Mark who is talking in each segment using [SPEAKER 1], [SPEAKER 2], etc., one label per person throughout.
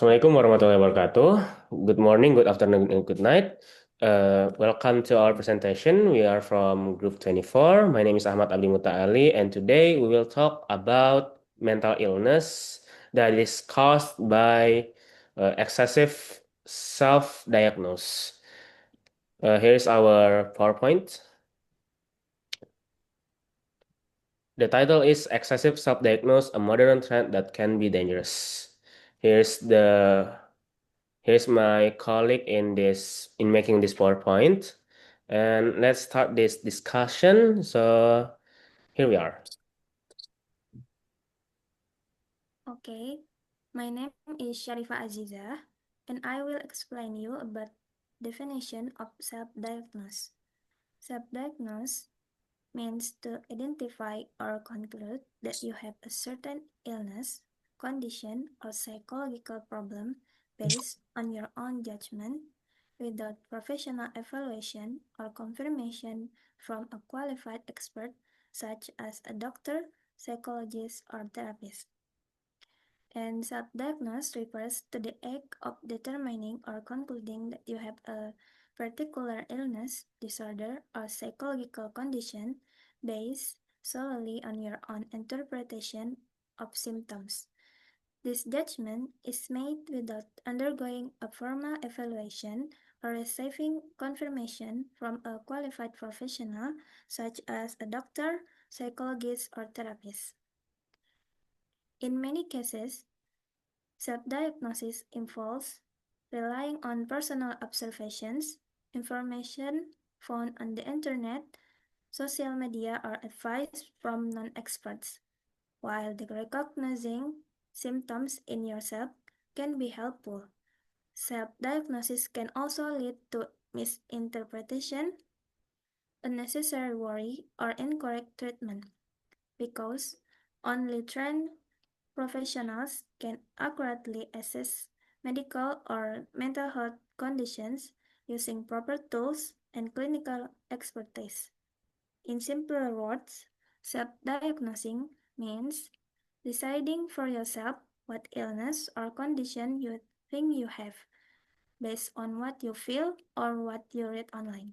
[SPEAKER 1] Assalamualaikum warahmatullahi wabarakatuh. Good morning, good afternoon, and good night. Welcome to our presentation. We are from Group 24. My name is Ahmad Abdi Muta Ali, and today we will talk about mental illness that is caused by excessive self-diagnose. Here's our PowerPoint. The title is Excessive Self-Diagnose, a Modern Trend That Can Be Dangerous. Here's my colleague in making this PowerPoint. And let's start this discussion. So here we are.
[SPEAKER 2] Okay, my name is Sharifa Aziza, and I will explain you about definition of self-diagnose. Self-diagnose means to identify or conclude that you have a certain illness, condition, or psychological problem based on your own judgment without professional evaluation or confirmation from a qualified expert such as a doctor, psychologist, or therapist. And self-diagnosis refers to the act of determining or concluding that you have a particular illness, disorder, or psychological condition based solely on your own interpretation of symptoms. This judgment is made without undergoing a formal evaluation or receiving confirmation from a qualified professional such as a doctor, psychologist, or therapist. In many cases, self-diagnosis involves relying on personal observations, information found on the internet, social media, or advice from non-experts. While the recognizing symptoms in yourself can be helpful, self-diagnosis can also lead to misinterpretation, unnecessary worry, or incorrect treatment because only trained professionals can accurately assess medical or mental health conditions using proper tools and clinical expertise. In simpler words, self-diagnosing means deciding for yourself what illness or condition you think you have based on what you feel or what you read online,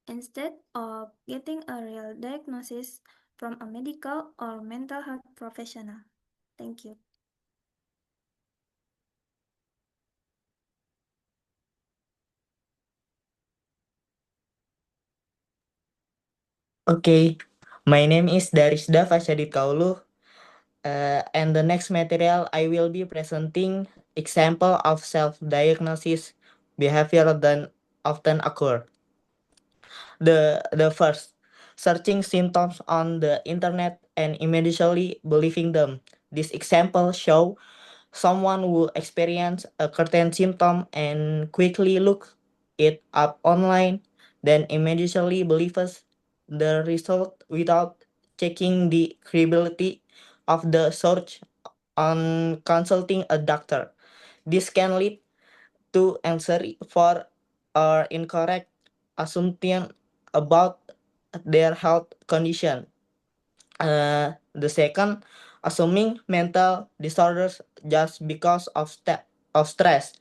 [SPEAKER 2] instead of getting a real diagnosis from a medical or mental health professional. Thank you.
[SPEAKER 3] Okay, my name is Darisda Fasyadit Kaulu, and the next material I will be presenting example of self-diagnosis behavior that often occur. The first, searching symptoms on the internet and immediately believing them. This example show someone will experience a certain symptom and quickly look it up online, then immediately believes the result without checking the credibility of the search on consulting a doctor. This can lead to answer for or incorrect assumption about their health condition. The second, assuming mental disorders just because of stress.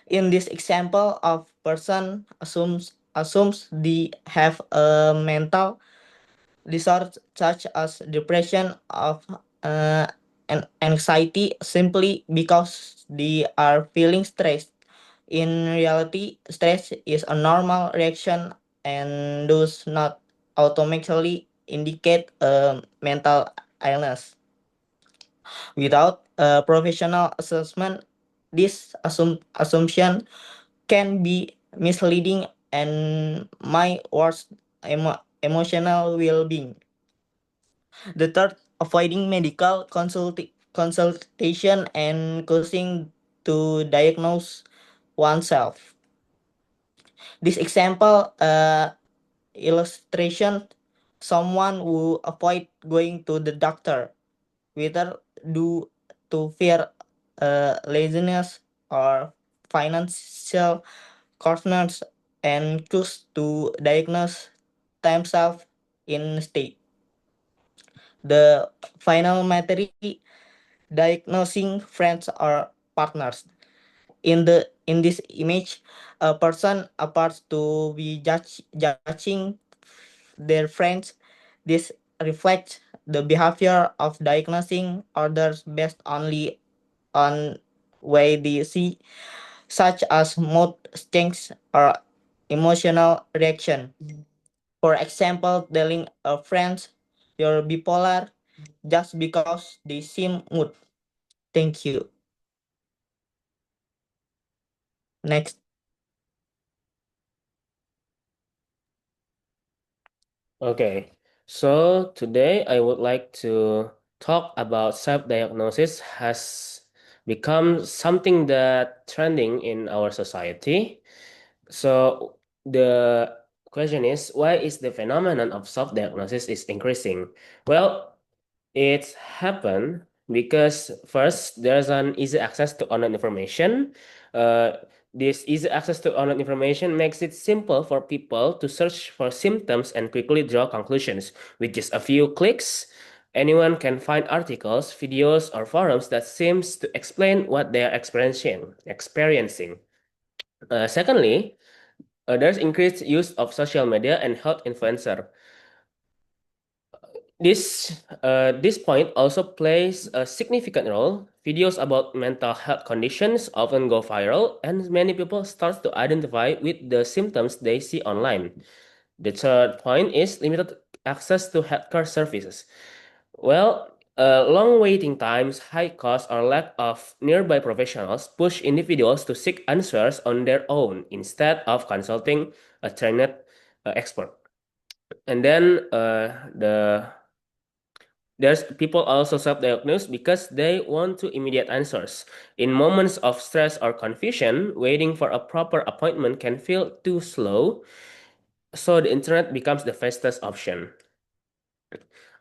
[SPEAKER 3] In this example of person assumes they have a mental disorder such as depression of and anxiety simply because they are feeling stressed. In reality, stress is a normal reaction and does not automatically indicate a mental illness. Without a professional assessment, this assumption can be misleading and might worsen emotional well-being. The third, avoiding medical consultation and causing to diagnose oneself. This example illustration someone who avoid going to the doctor, whether due to fear, laziness, or financial concerns, and choose to diagnose themselves instead. The final material diagnosing friends or partners. In this image, a person appears to be judging their friends. This reflects the behavior of diagnosing others based only on way they see, such as mood change or emotional reaction. For example, telling a friend you're bipolar just because they seem mood. Thank you. Next.
[SPEAKER 1] Okay, so today I would like to talk about self-diagnosis has become something that trending in our society. So the question is, why is the phenomenon of self-diagnosis is increasing? Well, it's happened because first there's an easy access to online information. This easy access to online information makes it simple for people to search for symptoms and quickly draw conclusions. With just a few clicks, anyone can find articles, videos, or forums that seems to explain what they are experiencing. Secondly, there's increased use of social media and health influencer. This point also plays a significant role. Videos about mental health conditions often go viral, and many people start to identify with the symptoms they see online. The third point is limited access to healthcare services. Well, long waiting times, high costs, or lack of nearby professionals push individuals to seek answers on their own instead of consulting a trained expert. And then there's people also self-diagnose because they want to immediate answers. In moments of stress or confusion, waiting for a proper appointment can feel too slow, so the internet becomes the fastest option.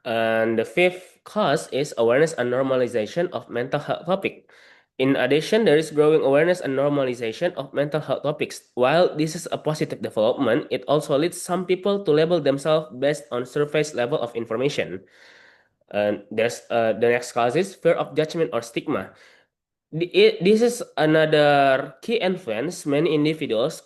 [SPEAKER 1] And the fifth cause is awareness and normalization of mental health topic. In addition, there is growing awareness and normalization of mental health topics. While this is a positive development, it also leads some people to label themselves based on surface level of information. And there's the next cause is fear of judgment or stigma. This is another key influence. Many individuals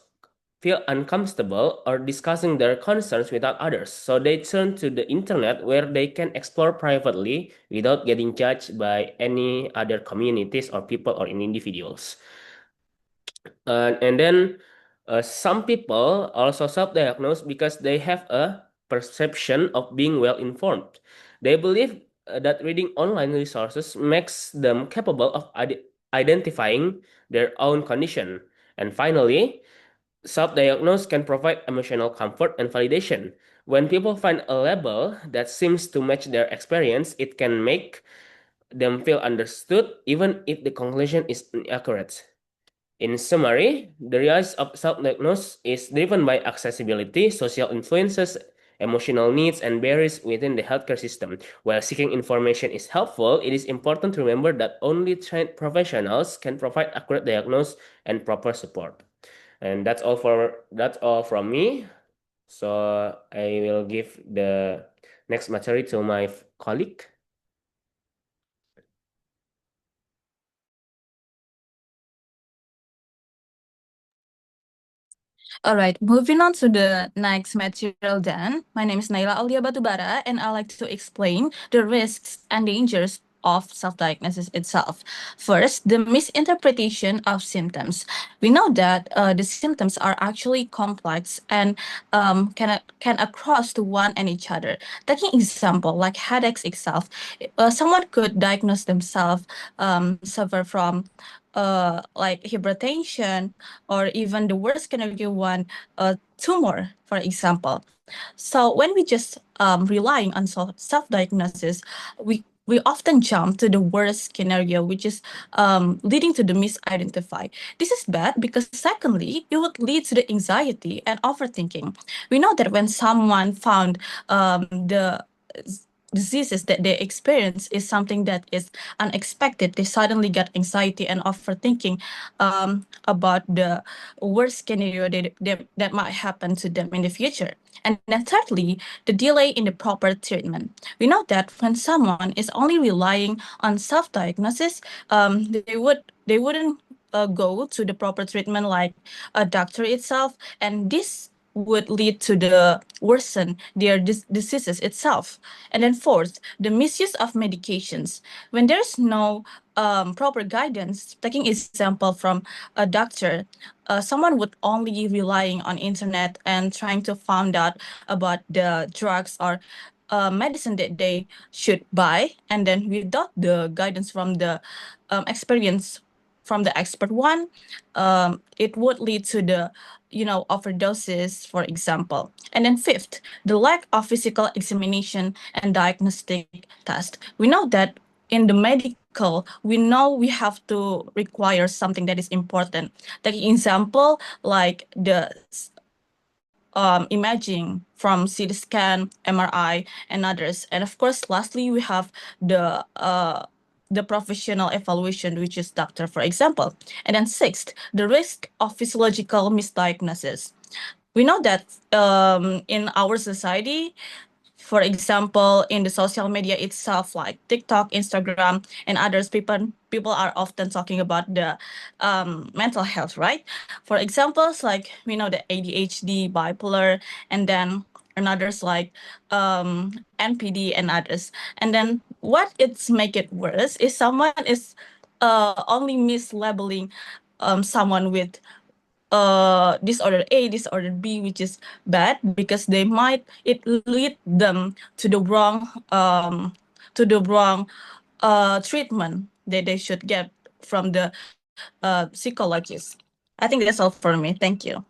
[SPEAKER 1] feel uncomfortable or discussing their concerns without others, so they turn to the internet where they can explore privately without getting judged by any other communities or people or individuals. And then some people also self-diagnose because they have a perception of being well informed. They believe that reading online resources makes them capable of identifying their own condition. And finally, self-diagnose can provide emotional comfort and validation. When people find a label that seems to match their experience, it can make them feel understood even if the conclusion is inaccurate. In summary, the rise of self-diagnosis is driven by accessibility, social influences, emotional needs, and barriers within the healthcare system. While seeking information is helpful, it is important to remember that only trained professionals can provide accurate diagnosis and proper support. And that's all from me. So I will give the next material to my colleague.
[SPEAKER 4] All right, moving on to the next material then. My name is Naila Aulia Batubara, and I'd like to explain the risks and dangers of self-diagnosis itself. First, the misinterpretation of symptoms. We know that the symptoms are actually complex and can across to one and each other. Taking example like headaches itself, someone could diagnose themselves suffer from like hypertension, or even the worst scenario one, a tumor, for example. So when we just relying on self-diagnosis, we often jump to the worst scenario, which is leading to the misidentified. This is bad because secondly, it would lead to the anxiety and overthinking. We know that when someone found the diseases that they experience is something that is unexpected. They suddenly get anxiety and overthinking about the worst scenario that might happen to them in the future. And then thirdly, the delay in the proper treatment. We know that when someone is only relying on self-diagnosis, they wouldn't go to the proper treatment like a doctor itself, and this would lead to the worsen their diseases itself. And then fourth, the misuse of medications. When there's no proper guidance, taking example from a doctor, someone would only relying on internet and trying to find out about the drugs or medicine that they should buy, and then without the guidance from the experience from the expert one, it would lead to the overdoses, for example. And then fifth, the lack of physical examination and diagnostic test. We know that in the medical, we know we have to require something that is important. Taking example, like the imaging from CT scan, MRI, and others. And of course, lastly, we have the professional evaluation, which is doctor, for example. And then sixth, the risk of physiological misdiagnosis. We know that in our society, for example, in the social media itself, like TikTok, Instagram, and others, people are often talking about the mental health, right? For examples, like we know the ADHD, bipolar, and then others like NPD and others. And then what it's make it worse is someone is only mislabeling someone with disorder A, disorder B, which is bad because it lead them to the wrong treatment that they should get from the psychologist. I think that's all for me. Thank you.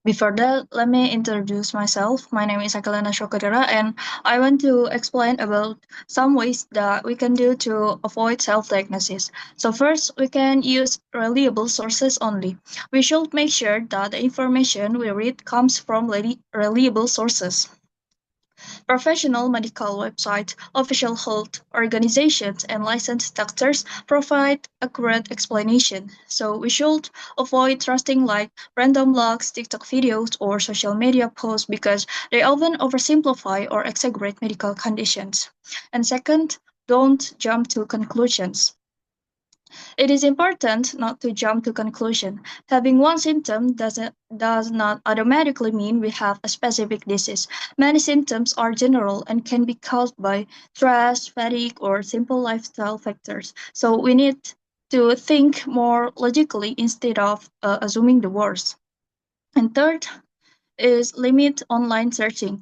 [SPEAKER 5] Before that, let me introduce myself. My name is Akalana Shokarira, and I want to explain about some ways that we can do to avoid self-diagnosis. So first, we can use reliable sources only. We should make sure that the information we read comes from reliable sources. Professional medical websites, official health organizations, and licensed doctors provide accurate explanation. So we should avoid trusting like random blogs, TikTok videos, or social media posts because they often oversimplify or exaggerate medical conditions. And second, don't jump to conclusions. It is important not to jump to conclusion. Having one symptom does not automatically mean we have a specific disease. Many symptoms are general and can be caused by stress, fatigue, or simple lifestyle factors. So we need to think more logically instead of assuming the worst. And third, is limit online searching.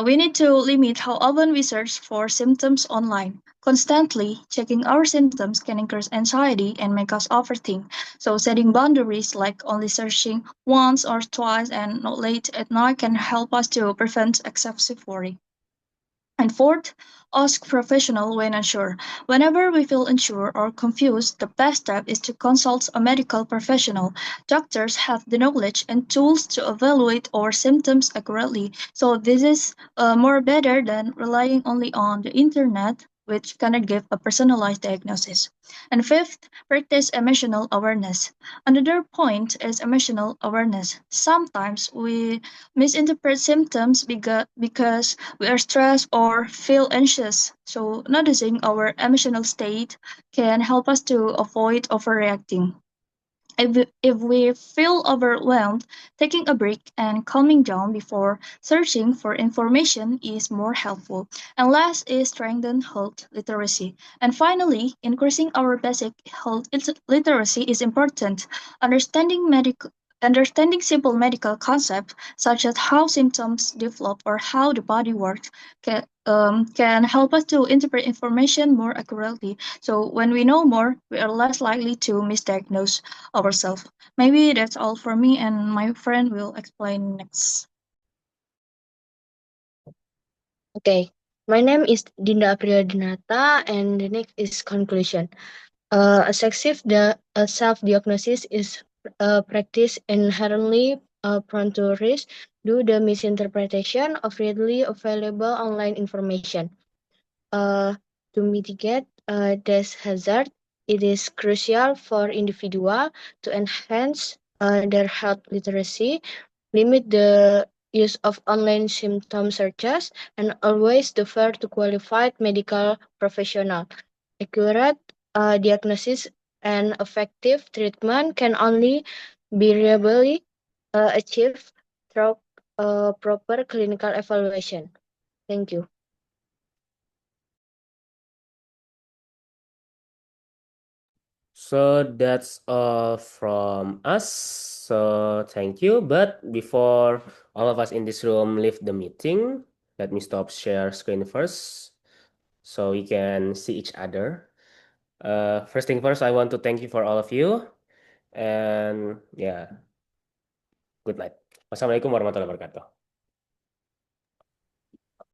[SPEAKER 5] We need to limit how often we search for symptoms online. Constantly checking our symptoms can increase anxiety and make us overthink. So setting boundaries like only searching once or twice and not late at night can help us to prevent excessive worry. And fourth, ask professional when unsure. Whenever we feel unsure or confused, the best step is to consult a medical professional. Doctors have the knowledge and tools to evaluate our symptoms accurately. So this is more better than relying only on the internet, which cannot give a personalized diagnosis. And fifth, practice emotional awareness. Another point is emotional awareness. Sometimes we misinterpret symptoms because we are stressed or feel anxious. So noticing our emotional state can help us to avoid overreacting. If we feel overwhelmed, taking a break and calming down before searching for information is more helpful. And last is strengthen health literacy. And finally, increasing our basic health literacy is important. Understanding simple medical concepts such as how symptoms develop or how the body works can help us to interpret information more accurately. So when we know more, we are less likely to misdiagnose ourselves. Maybe that's all for me, and my friend will explain next.
[SPEAKER 6] Okay, my name is Dinda Priyadinata, and the next is conclusion. A self-diagnosis is a practice inherently prone to risk due to the misinterpretation of readily available online information. To mitigate this hazard, it is crucial for individuals to enhance their health literacy, limit the use of online symptom searches, and always defer to qualified medical professional. Accurate diagnosis and effective treatment can only be reliably achieved through proper clinical evaluation. Thank you.
[SPEAKER 1] So that's all from us. So thank you. But before all of us in this room leave the meeting, let me stop share screen first so we can see each other. First thing first, I want to thank you for all of you. And yeah, good night. Wassalamualaikum warahmatullahi wabarakatuh.